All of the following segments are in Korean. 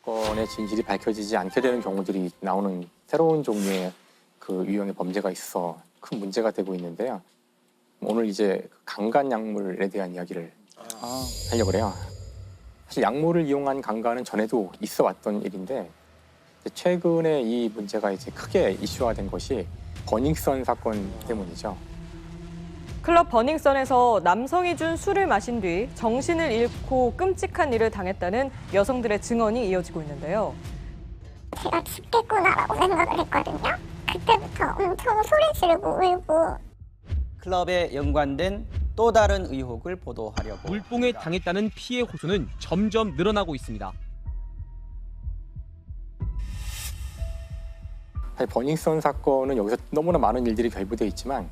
사건의 진실이 밝혀지지 않게 되는 경우들이 나오는 새로운 종류의 그 유형의 범죄가 있어 큰 문제가 되고 있는데요. 오늘 이제 강간 약물에 대한 이야기를 하려고 그래요. 사실 약물을 이용한 강간은 전에도 있어 왔던 일인데 최근에 이 문제가 이제 크게 이슈화된 것이 버닝썬 사건 때문이죠. 클럽 버닝썬에서 남성이 준 술을 마신 뒤 정신을 잃고 끔찍한 일을 당했다는 여성들의 증언이 이어지고 있는데요. 제가 죽겠구나라고 생각을 했거든요. 그때부터 엄청 소리 지르고 울고. 클럽에 연관된 또 다른 의혹을 보도하려고 물뽕에 당했다는 피해 호소는 점점 늘어나고 있습니다. 사실 버닝썬 사건은 여기서 너무나 많은 일들이 결부돼 있지만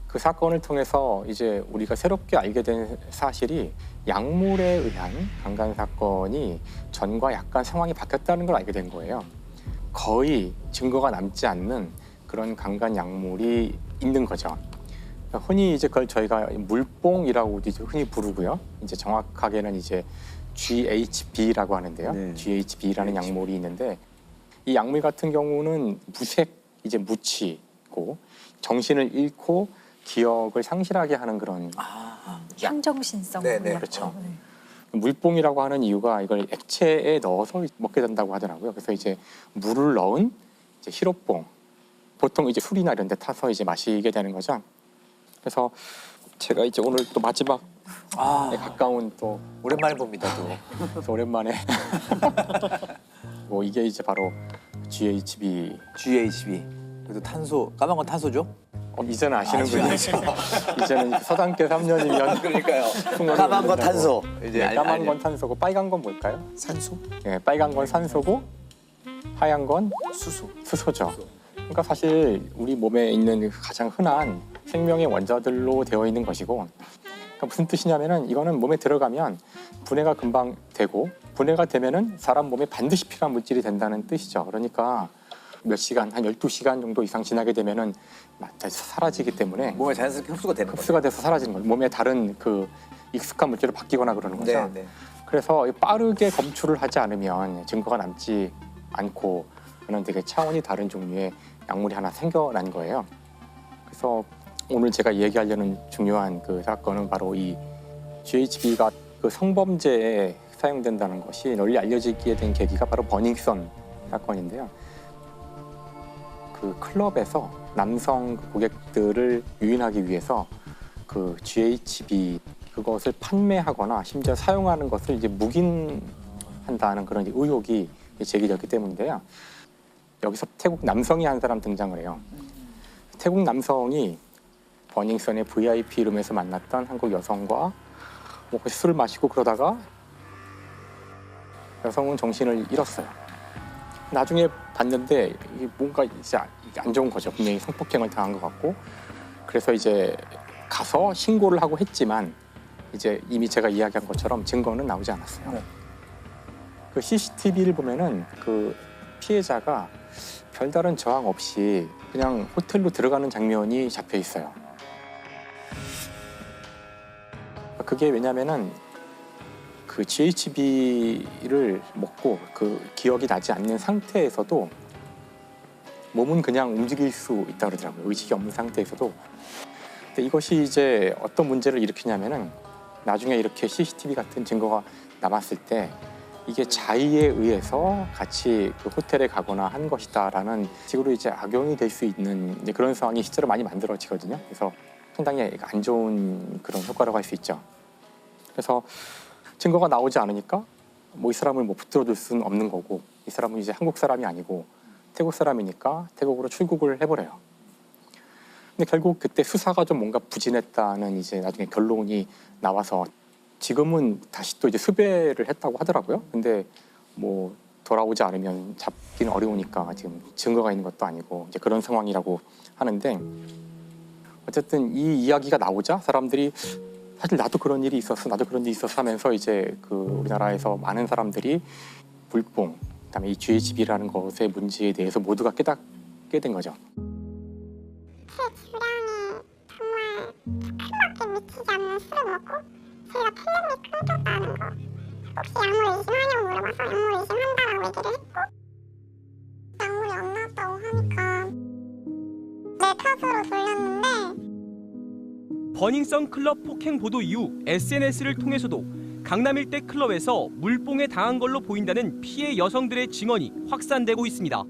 그 사건을 통해서 이제 우리가 새롭게 알게 된 사실이 약물에 의한 강간 사건이 전과 약간 상황이 바뀌었다는 걸 알게 된 거예요. 거의 증거가 남지 않는 그런 강간 약물이 있는 거죠. 흔히 이제 그걸 저희가 물뽕이라고 이제 흔히 부르고요. 이제 정확하게는 이제 GHB라고 하는데요. 네. GHB라는 약물이 있는데 이 약물 같은 경우는 무색 이제 무치고 정신을 잃고 기억을 상실하게 하는 그런 향정신성. 네네. 그렇죠. 물뽕이라고 하는 이유가 이걸 액체에 넣어서 먹게 된다고 하더라고요. 그래서 이제 물을 넣은 이제 시럽봉, 보통 이제 술이나 이런 데 타서 이제 마시게 되는 거죠. 그래서 제가 이제 오늘 또 마지막에 가까운 또 오랜만에 봅니다, 또. 그래서 오랜만에 뭐 이게 이제 바로 GHB. GHB. 그래도 탄소, 까만 건 탄소죠? 이제는 아시는군요. 이제는 서당계 3년이면 그러니까요. 까만 건 탄소. 이제 네, 까만 건 탄소고 빨간 건 뭘까요? 산소? 네, 빨간 건 산소고 하얀 건 수소. 수소죠. 그러니까 사실 우리 몸에 있는 가장 흔한 생명의 원자들로 되어 있는 것이고, 그러니까 무슨 뜻이냐면은 이거는 몸에 들어가면 분해가 금방 되고 분해가 되면은 사람 몸에 반드시 필요한 물질이 된다는 뜻이죠. 그러니까 몇 시간, 한 12시간 정도 이상 지나게 되면은 사라지기 때문에 몸에 자연스럽게 흡수가 되는 거죠. 흡수가 돼서 사라지는 거예요. 몸에 다른 그 익숙한 물질로 바뀌거나 그러는 거죠. 네, 네. 그래서 빠르게 검출을 하지 않으면 증거가 남지 않고 그런 되게 차원이 다른 종류의 약물이 하나 생겨난 거예요. 그래서 오늘 제가 얘기하려는 중요한 그 사건은 바로 이 GHB가 그 성범죄에 사용된다는 것이 널리 알려지게 된 계기가 바로 버닝썬 사건인데요. 그 클럽에서 남성 고객들을 유인하기 위해서 그 GHB 그것을 판매하거나 심지어 사용하는 것을 이제 묵인한다는 그런 이제 의혹이 제기됐기 때문인데요. 여기서 태국 남성이 한 사람 등장을 해요. 태국 남성이 버닝썬의 VIP 룸에서 만났던 한국 여성과 뭐 술을 마시고 그러다가 여성은 정신을 잃었어요. 나중에 봤는데 이게 뭔가 이제 안 좋은 거죠. 분명히 성폭행을 당한 것 같고, 그래서 이제 가서 신고를 하고 했지만 이제 이미 제가 이야기한 것처럼 증거는 나오지 않았어요. 네. 그 CCTV를 보면은 그 피해자가 별다른 저항 없이 그냥 호텔로 들어가는 장면이 잡혀 있어요. 그게 왜냐면은 그 GHB를 먹고 그 기억이 나지 않는 상태에서도 몸은 그냥 움직일 수 있다 그러더라고요. 의식이 없는 상태에서도. 근데 이것이 이제 어떤 문제를 일으키냐면은 나중에 이렇게 CCTV 같은 증거가 남았을 때 이게 자의에 의해서 같이 그 호텔에 가거나 한 것이다라는 식으로 이제 악용이 될 수 있는 이제 그런 상황이 실제로 많이 만들어지거든요. 그래서 상당히 안 좋은 그런 효과라고 할 수 있죠. 그래서 증거가 나오지 않으니까 뭐 이 사람을 뭐 붙들어둘 수는 없는 거고, 이 사람은 이제 한국 사람이 아니고 태국 사람이니까 태국으로 출국을 해버려요. 근데 결국 그때 수사가 좀 뭔가 부진했다는 이제 나중에 결론이 나와서 지금은 다시 또 이제 수배를 했다고 하더라고요. 근데 뭐 돌아오지 않으면 잡기는 어려우니까 지금 증거가 있는 것도 아니고 이제 그런 상황이라고 하는데, 어쨌든 이 이야기가 나오자 사람들이 사실 나도 그런 일이 있었어, 나도 그런 일이 있었어 하면서 이제 그 우리나라에서 많은 사람들이 물뽕, 그다음에 이 GHB라는 것의 문제에 대해서 모두가 깨닫게 된 거죠. 제 주량이 정말 크게 미치지 않는 술을 먹고 제가 필름이 끊겼다는 거. 혹시 약물 의심하냐고 물어봐서 약물 의심한다라고 얘기를 했고 약물이 안 나왔다고 하니까 내 탓으로 돌렸는데 버닝썬 클럽 폭행 보도 이후 SNS를 통해서도 강남 일대 클럽에서 물뽕에 당한 걸로 보인다는 피해 여성들의 증언이 확산되고 있습니다.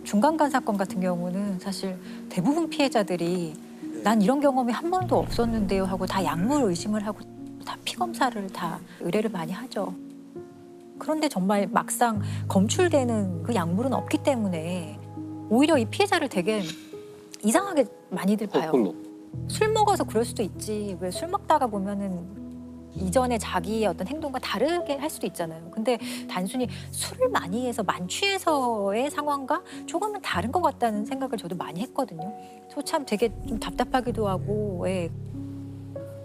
중간간 사건 같은 경우는 사실 대부분 피해자들이 난 이런 경험이 한 번도 없었는데요 하고 다 약물 의심을 하고 다 피 검사를 다 의뢰를 많이 하죠. 그런데 정말 막상 검출되는 그 약물은 없기 때문에 오히려 이 피해자를 되게 이상하게 많이들 봐요. 술 먹어서 그럴 수도 있지. 왜 술 먹다가 보면은 이전에 자기의 어떤 행동과 다르게 할 수도 있잖아요. 근데 단순히 술을 많이 해서 만취해서의 상황과 조금은 다른 것 같다는 생각을 저도 많이 했거든요. 저 참 되게 좀 답답하기도 하고. 예.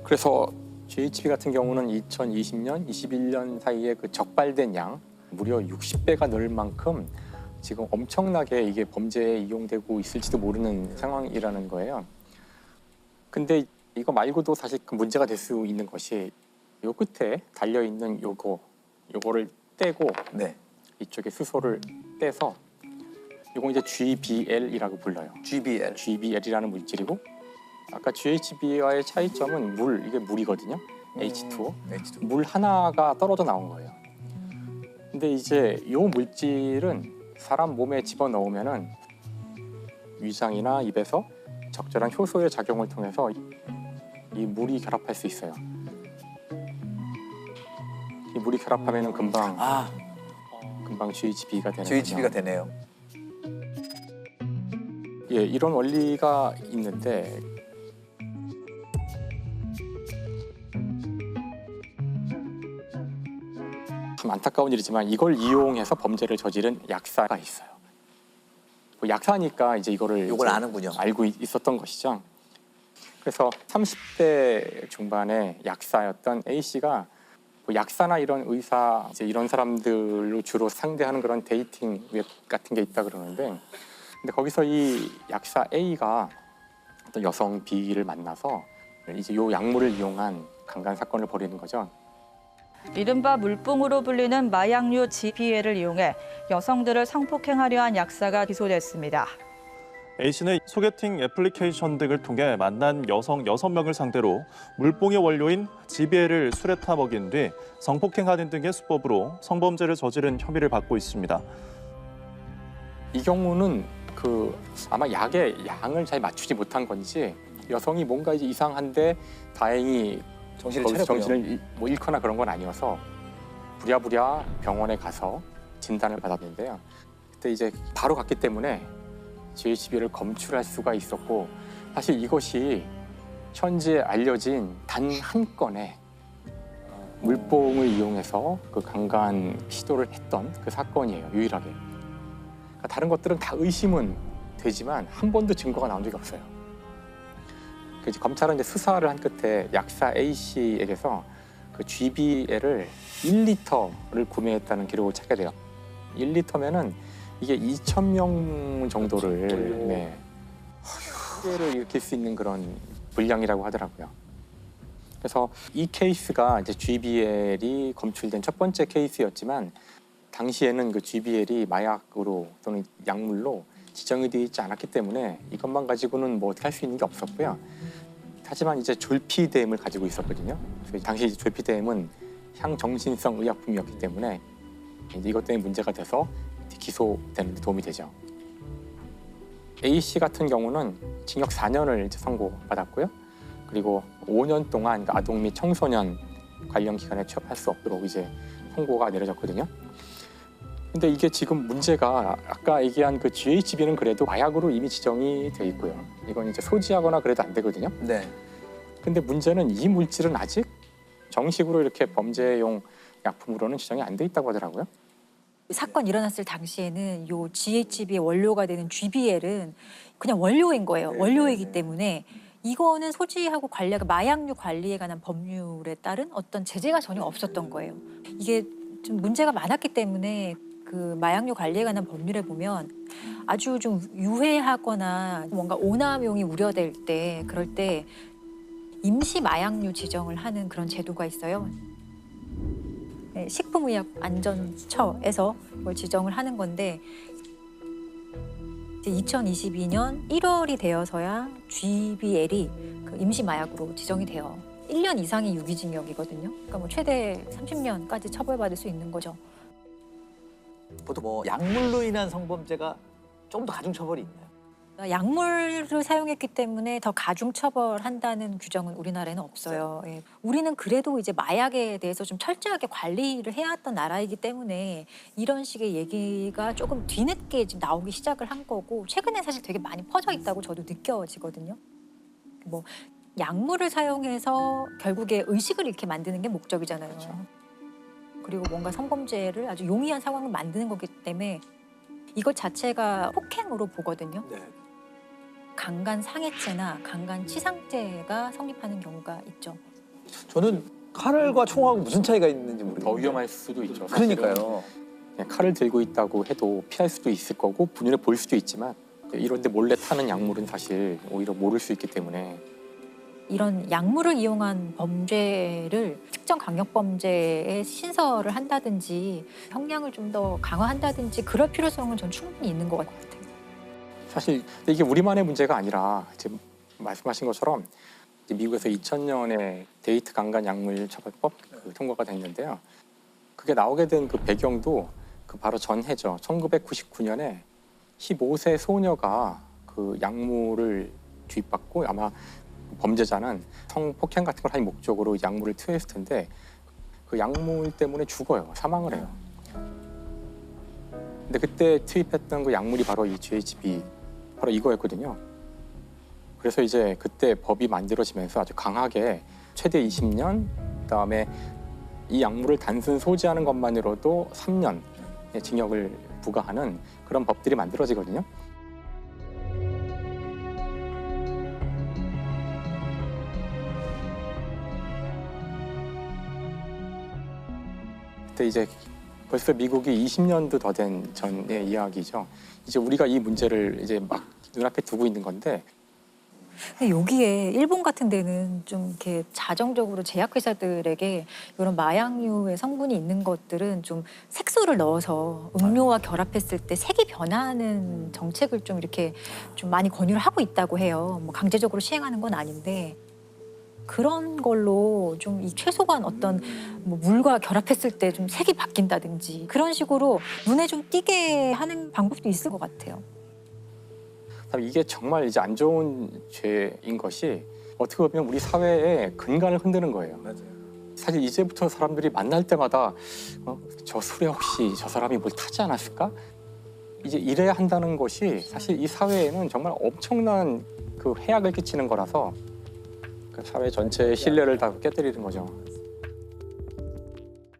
그래서 GHB 같은 경우는 2020년, 21년 사이에 그 적발된 양 무려 60배가 늘 만큼 지금 엄청나게 이게 범죄에 이용되고 있을지도 모르는 상황이라는 거예요. 근데 이거 말고도 사실 그 문제가 될 수 있는 것이 요 끝에 달려 있는 요거를 떼고 네. 이쪽에 수소를 떼서 요거 이제 GBL이라고 불러요. GBL. GBL이라는 물질이고 아까 GHB와의 차이점은 이게 물이거든요. H2O. H2O. 물 하나가 떨어져 나온 거예요. 근데 이제 요 물질은 사람 몸에 집어넣으면은 위장이나 입에서 적절한 효소의 작용을 통해서 이 물이 결합할 수 있어요. 이 물이 결합하면은 금방 GHB가 되는 GHB가 거죠. 되네요. 예, 이런 원리가 있는데 참 안타까운 일이지만 이걸 이용해서 범죄를 저지른 약사가 있어요. 뭐 약사니까 이제 요걸 이제 아는군요. 알고 있었던 것이죠. 그래서 30대 중반의 약사였던 A 씨가 뭐 약사나 이런 의사 이제 이런 사람들로 주로 상대하는 그런 데이팅 웹 같은 게 있다 그러는데, 근데 거기서 이 약사 A가 어떤 여성 B를 만나서 이제 요 약물을 이용한 강간 사건을 벌이는 거죠. 이른바 물뽕으로 불리는 마약류 GBL을 이용해 여성들을 성폭행하려 한 약사가 기소됐습니다. A씨는 소개팅 애플리케이션 등을 통해 만난 여성 6명을 상대로 물뽕의 원료인 GBL을 술에 타 먹인 뒤 성폭행하는 등의 수법으로 성범죄를 저지른 혐의를 받고 있습니다. 이 경우는 아마 약의 양을 잘 맞추지 못한 건지 여성이 뭔가 이제 이상한데 다행히 정신을 거기서 차렸고요. 정신을 잃거나 그런 건 아니어서 부랴부랴 병원에 가서 진단을 받았는데요. 그때 이제 바로 갔기 때문에 GHB를 검출할 수가 있었고, 사실 이것이 현재 알려진 단 한 건의 물뽕을 이용해서 그 강간 시도를 했던 그 사건이에요, 유일하게. 그러니까 다른 것들은 다 의심은 되지만 한 번도 증거가 나온 적이 없어요. 그래서 검찰은 이제 수사를 한 끝에 약사 A 씨에게서 그 GBL을 1리터를 구매했다는 기록을 찾게 돼요. 1리터면은 이게 2,000명 정도를 피해를 일으킬 수 있는 그런 분량이라고 하더라고요. 그래서 이 케이스가 이제 GBL이 검출된 첫 번째 케이스였지만 당시에는 그 GBL이 마약으로 또는 약물로 지정이 되어 있지 않았기 때문에 이것만 가지고는 뭐 어떻게 할 수 있는 게 없었고요. 하지만 이제 졸피뎀을 가지고 있었거든요. 그래서 당시 졸피뎀은 향정신성 의약품이었기 때문에 이제 이것 때문에 문제가 돼서 기소되는 데 도움이 되죠. A 씨 같은 경우는 징역 4년을 이제 선고받았고요. 그리고 5년 동안 아동 및 청소년 관련 기관에 취업할 수 없도록 이제 선고가 내려졌거든요. 근데 이게 지금 문제가 아까 얘기한 그 GHB는 그래도 마약으로 이미 지정이 돼 있고요. 이건 이제 소지하거나 그래도 안 되거든요. 네. 근데 문제는 이 물질은 아직 정식으로 이렇게 범죄용 약품으로는 지정이 안 돼 있다고 하더라고요. 사건 일어났을 당시에는 요 GHB의 원료가 되는 GBL은 그냥 원료인 거예요. 원료이기 때문에 이거는 소지하고 관리하고 마약류 관리에 관한 법률에 따른 어떤 제재가 전혀 없었던 거예요. 이게 좀 문제가 많았기 때문에 그 마약류 관리에 관한 법률에 보면 아주 좀 유해하거나 뭔가 오남용이 우려될 때 그럴 때 임시 마약류 지정을 하는 그런 제도가 있어요. 식품의약안전처에서 이걸 지정을 하는 건데 이제 2022년 1월이 되어서야 GBL이 그 임시 마약으로 지정이 돼요. 1년 이상이 유기징역이거든요. 그러니까 뭐 최대 30년까지 처벌받을 수 있는 거죠. 보통 뭐 약물로 인한 성범죄가 좀 더 가중 처벌이 있나요? 약물을 사용했기 때문에 더 가중 처벌한다는 규정은 우리나라에는 없어요. 예. 우리는 그래도 이제 마약에 대해서 좀 철저하게 관리를 해왔던 나라이기 때문에 이런 식의 얘기가 조금 뒤늦게 지금 나오기 시작을 한 거고 최근에 사실 되게 많이 퍼져 있다고 저도 느껴지거든요. 뭐 약물을 사용해서 결국에 의식을 잃게 만드는 게 목적이잖아요. 그렇죠. 그리고 뭔가 성범죄를 아주 용이한 상황을 만드는 거기 때문에 이것 자체가 폭행으로 보거든요. 네. 강간 상해죄나 강간 치상죄가 성립하는 경우가 있죠. 저는 칼과 총하고 무슨 차이가 있는지 더 모르겠어요. 위험할 수도 있죠. 사실은. 그러니까요. 그냥 칼을 들고 있다고 해도 피할 수도 있을 거고 눈에 보일 수도 있지만 이런데 몰래 타는 약물은 사실 오히려 모를 수 있기 때문에 이런 약물을 이용한 범죄를 특정 강력범죄에 신설을 한다든지 형량을 좀 더 강화한다든지 그럴 필요성은 전 충분히 있는 것 같아요. 사실 이게 우리만의 문제가 아니라 지금 말씀하신 것처럼 이제 미국에서 2000년에 데이트 강간 약물 처벌법 통과가 됐는데요. 그게 나오게 된 그 배경도 그 바로 전해죠. 1999년에 15세 소녀가 그 약물을 주입받고 아마 범죄자는 성폭행 같은 걸 할 목적으로 약물을 투여했을 텐데 그 약물 때문에 죽어요. 사망을 해요. 근데 그때 투입했던 그 약물이 바로 이 GHB, 바로 이거였거든요. 그래서 이제 그때 법이 만들어지면서 아주 강하게 최대 20년, 그다음에 이 약물을 단순 소지하는 것만으로도 3년의 징역을 부과하는 그런 법들이 만들어지거든요. 그때 이제 벌써 미국이 20년도 더 된 전의 이야기죠. 이제 우리가 이 문제를 이제 막 눈앞에 두고 있는 건데 근데 여기에 일본 같은 데는 좀 이렇게 자정적으로 제약회사들에게 이런 마약류의 성분이 있는 것들은 좀 색소를 넣어서 음료와 결합했을 때 색이 변하는 정책을 좀 이렇게 좀 많이 권유를 하고 있다고 해요. 뭐 강제적으로 시행하는 건 아닌데 그런 걸로 좀 이 최소한 어떤 뭐 물과 결합했을 때 좀 색이 바뀐다든지 그런 식으로 눈에 좀 띄게 하는 방법도 있을 것 같아요. 이게 정말 이제 안 좋은 죄인 것이 어떻게 보면 우리 사회의 근간을 흔드는 거예요. 맞아요. 사실 이제부터 사람들이 만날 때마다 저 술에 혹시 저 사람이 뭘 타지 않았을까? 이제 이래야 한다는 것이 사실 이 사회에는 정말 엄청난 그 해악을 끼치는 거라서 그 사회 전체의 신뢰를 다 깨뜨리는 거죠.